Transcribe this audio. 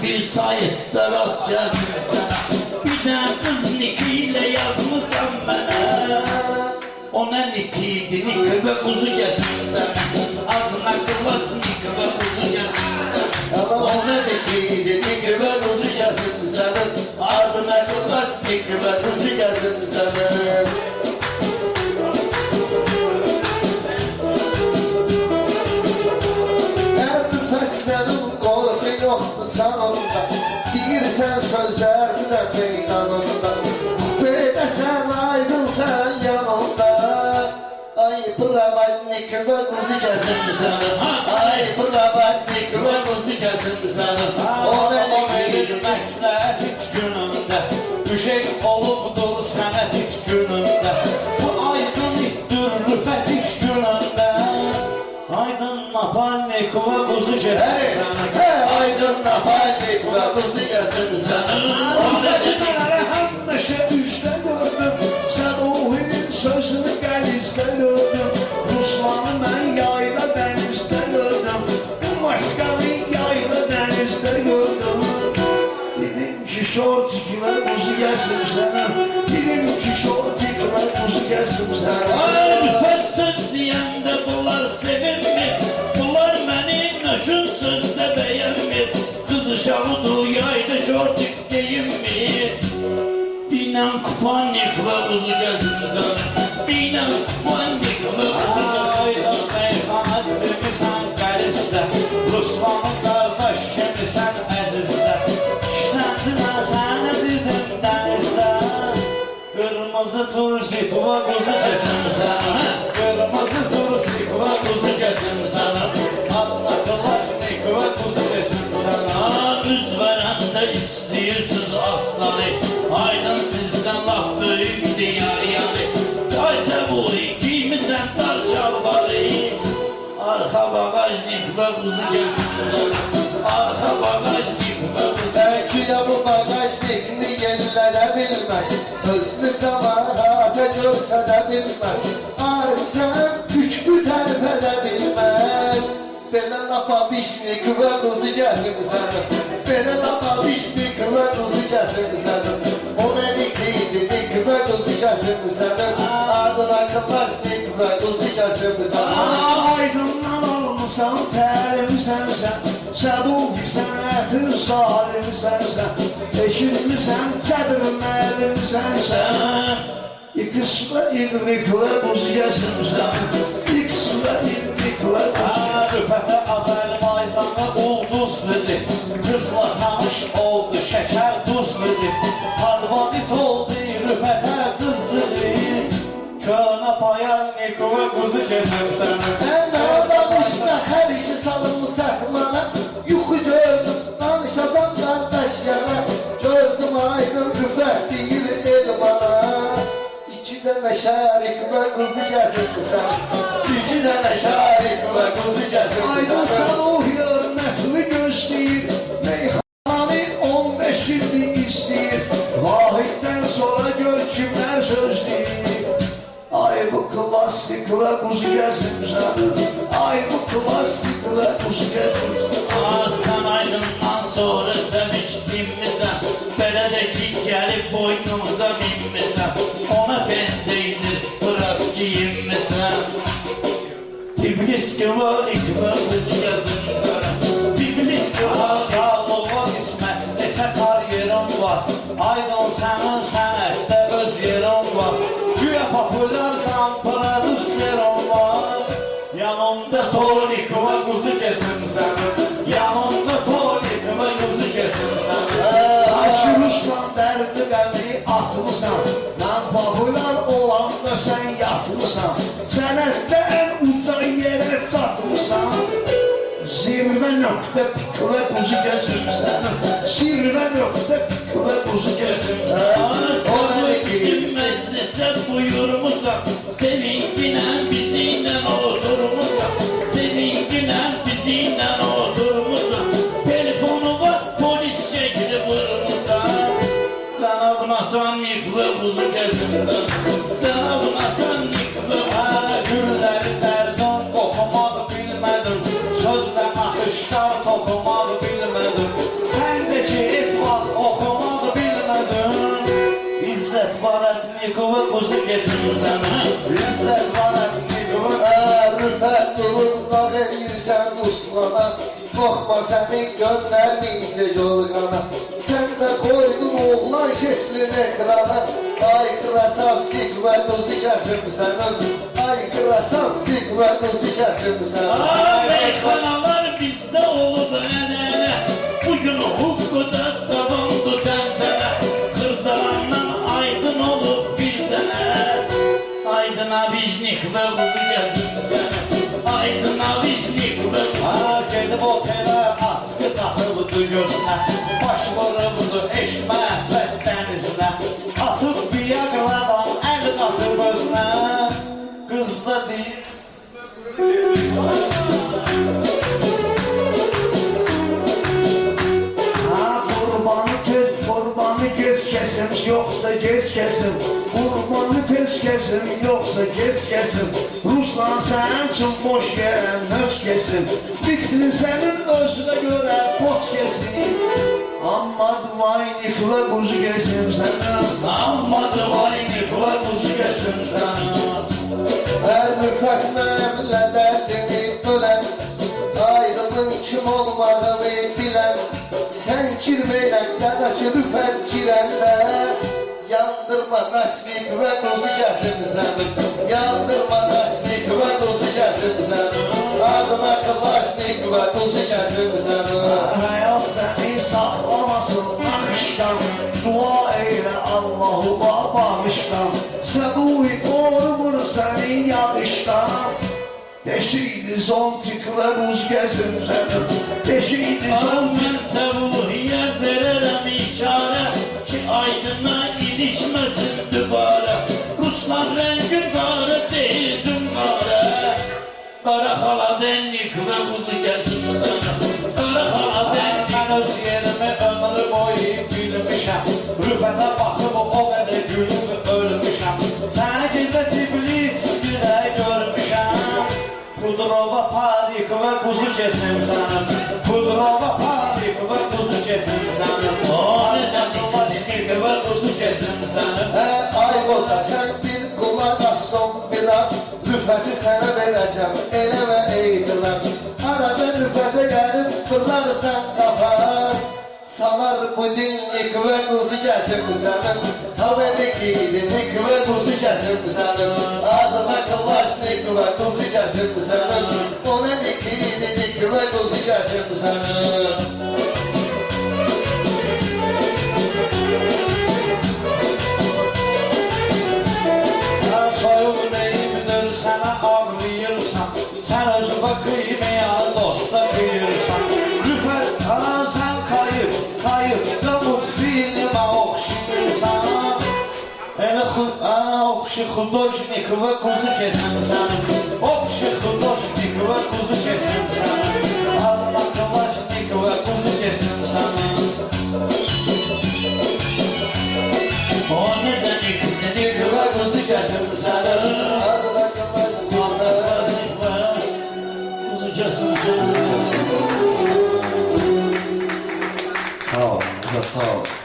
bir sayıda rast geldim sana. Bir de kız nikiyle yazmışsan bana. O ne nikiydi, nik ve kuzu kesin sana. Adına kıvas nik ve kuzu kesin sana. O ne nikiydi, nik ve kuzu kesin sana. Adına kıvas nik ve kuzu kesin sana. Sanımda deyirsən sözlərlə meydanımda Belə sən aydın sən yanımda Ay pıravannik və quzu kəsimsən Ay pıravannik və quzu kəsimsən O nə verir məsləhət hiç günündə Düşək olubdur sənət hiç günündə Bu aydın ittir rüfət hiç günündə Aydın napannik və quzu kəsimsən Aydın napannik və quzu kəsimsən O zədinlərə həmişə üstə gördüm Sən Ruhinin sözünü qəlizdə gördüm Ruslanı mən yayda dənizdə gördüm Moskavı yayda dənizdə gördüm Dedim ki şortik və quzu kəsim sənə Dedim ki şortik və quzu kəsim sənə Rüfət söz deyəndə bunlar sevinmir Bunlar mənim nöşün sözdə bəyənmir Kız uşağıdır yayda şortik deyinmir Dinən kupanik və quzu kəsim sənə Dinən kupanik və quzu kəsim sənə Meyxanətdirmisən qərizdə Ruslanın qardaş kemisən əzizdə Şisəndinə sənə dedim dənizdə Qırmızı tursik və quzu kəsim sənə Qırmızı tursik və quzu kəsim sənə Adına klasnik və quzu kəsim sənə Üz verəndə istəyirsiniz aslanı Aydın sizdən laf böyükdür yarı Çaysə bu giymisən dar şalvarı Arxa bagajnik və quzu kəsim sənə Arxa bagajnik və quzu Belki de bu bagajnikini yenilədə bilməz Özlü cəmaata görsə də bilməz Arısan güçlü tərpədə bilməz Belə lapabişnik və quzu kəsimsən Belə lapabişnik və quzu kəsimsən O nə nikiydi, nik və quzu kəsimsən Ardına klasnik və quzu kəsimsən Aydınlan olmuşsan, təlimsən sən Səbuqsən, ətin salimsən sən Eşitmisən, təbirməlimsən sən İkislə ilrik və quzu kəsimsən İkislə ilrik və quzu Rüfətə Azərbaycanı ulduz dedi Qızla tanış oldu, şəkər duz dedi Harvanit oldu, rüfətə qız dedi Könə payalnik və quzu kəsimsən Mənamışda hər işi salınmışaq mana Yuxu gördüm, danışacam qardaş yana Gördüm aydın rüfət deyil el bana İki dənə şərik və quzu kəsimsən İki dənə şərik və quzu Aydın kəsimsən sən o hörmətli gözləyir Meyxanı 15 illik istəyir Vahiddən sonra gör kimlər sözləyir Ay bu klasik və quzu kəsimsən Ay bu klasik və quzu kəsimsən Sən aydından sonra sevişdinmisən Belə də ki gəlib boynumuza binmisən Ona benzeydir bırak giyinmisən Tibliski var ikbə quzu kəsimsən Tibliski var sağ olma qismət Neçə karyerim var Aydın sənin sənətdə öz yerim var Güya popularsan prodüserim var Yanımda tonik və quzu kəsimsən Yanımda tonik və quzu kəsimsən Aşı Ruslan dərdi qəmi atmışsan Mən popular olanda sən yatmışsan Sənətdə ən uca yerə çatmışsan Zirvə nöqtə pik və quzu kəsimsən Zirvə nöqtə pik və quzu kəsimsən Məclisə buyurmuşsan Sevinginlə bizinlə oturmuşsan Sevinginlə bizinlə oturmuşsan Telefonu var polis çəkili vurmuşsan Cənab Nasannik və quzu kəsimsən Cənab Nasannik və gülləri dərdan oxumaq bilmədim Sözlə naxışlar toxumaq bilmədim Sən də Nikola kuzu kesin sana. Lezzet bana Nikola. Rüfət dururlar eləyirsən Ruslana. Baxma sənin göndərməyicə yorğana. Sən də qoydun oğlan şeklin ekrana. Ay krasavsik və duzu kəsim sənin. Ay krasavsik və duzu kəsim sənin. Meyxanalar bizdə olub ənənə. Bugün hukkuda davamdı dəndənə. Kırdalandan aydın olub bir dənə. Aydın abijnik və quzu gəzib sənə. Aydın abijnik və Gedib otelə askı taxılıdı gözünə. Baş vuruldu eşq məhvət dənizinə. Atıb biyaqladan əl qatıb özünə. Qız da deyir Kurbanı gez kesim yoksa gez kesim. Kurbanı tez kesim yoksa gez kesim. Ruslan sen için boş gelen nöz kesim. Bitsin senin özüne göre poz kesim. Amma duvaynik ve kuzu kesim sana. amma divaynik və quzu gəzib sənə. Rüfət mənimlə dərdini bölən. Aydının kim olmadığını bilən. Sən girməyən qədəki rüfət girəndə. Yandırma nəslik və quzu kəsim sənin. Yandırma nəslik və quzu kəsim sənin. Adına kılaşnik və quzu kəsim sənin. Hayat seni saklamasın akıştan. Dua eyle Allahu babamıştan. Sebuhi korumur seni yağıştan. Deşiydi zontik ve buz gezim senin. Deşiydi zontik. Mən səvuhiyə verərəm işarə ki, aydına ilişməsin dübarə. Ruslan rəngin qarı deyil cümqarə. Qara xala dənlik və quzu gəzib sənə. Qara xala dənlik. Mən öz yerimi ömrü boyu gülmüşəm. Rüfətə baxıb o qədər gülüb ölmüşəm. Sənə gecə Tbilisi gülə görmüşəm. Pudrova panik və quzu kesim sənin. Pudrova panik və quzu kesim sənin. O necə diklik və quzu gəzib sənə. Ay qoca sən bir qulaq asson biraz. Rüfəti sənə verəcəm eləmə eytiraz. Arada rüfətə gəlib fırlarsan qafas. Salar bu dinlik və quzu gəzib sənin. Tabelik idilik və quzu gəzib sənin. Adına kılaşnik və quzu gəzib sənin. Ona dikidilik və quzu gəzib sənin. Soyuq deyimdir sənə ağlayırsan. Sən özünə qıymayan dosta deyirsən. Rüfət sən kayıp, qamut filmə oxşayırsan. Elə oxşi xudojnik və quzu kesim sənin. Oxşi xudojnik və quzu kesim sənin. Adına kılaşnik və quzu kesim sənin. O necə diklik Və quzu gəzib sənin. Adına kılaşnik və quzu gəzib sənə. Sağ ol, sağ ol.